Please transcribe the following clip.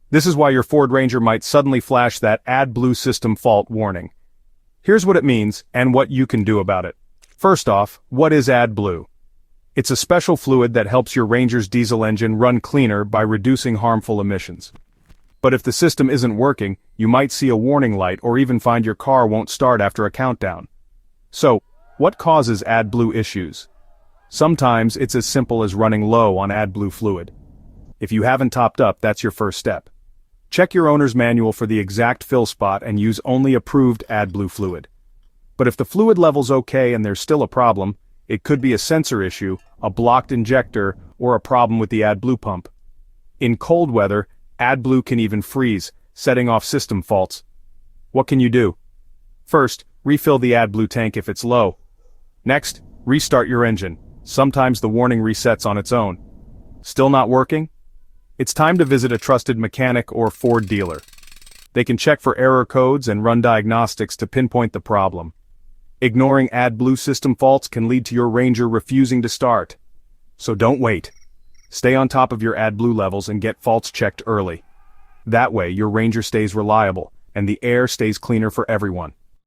This is why your Ford Ranger might suddenly flash that AdBlue system fault warning. Here's what it means and what you can do about it. First off, what is AdBlue? It's a special fluid that helps your Ranger's diesel engine run cleaner by reducing harmful emissions. But if the system isn't working, you might see a warning light or even find your car won't start after a countdown. So, what causes AdBlue issues? Sometimes it's as simple as running low on AdBlue fluid. If you haven't topped up, that's your first step. Check your owner's manual for the exact fill spot and use only approved AdBlue fluid. But if the fluid level's okay and there's still a problem, it could be a sensor issue, a blocked injector, or a problem with the AdBlue pump. In cold weather, AdBlue can even freeze, setting off system faults. What can you do? First, refill the AdBlue tank if it's low. Next, restart your engine. Sometimes the warning resets on its own. Still not working? It's time to visit a trusted mechanic or Ford dealer. They can check for error codes and run diagnostics to pinpoint the problem. Ignoring AdBlue system faults can lead to your Ranger refusing to start. So don't wait. Stay on top of your AdBlue levels and get faults checked early. That way your Ranger stays reliable, and the air stays cleaner for everyone.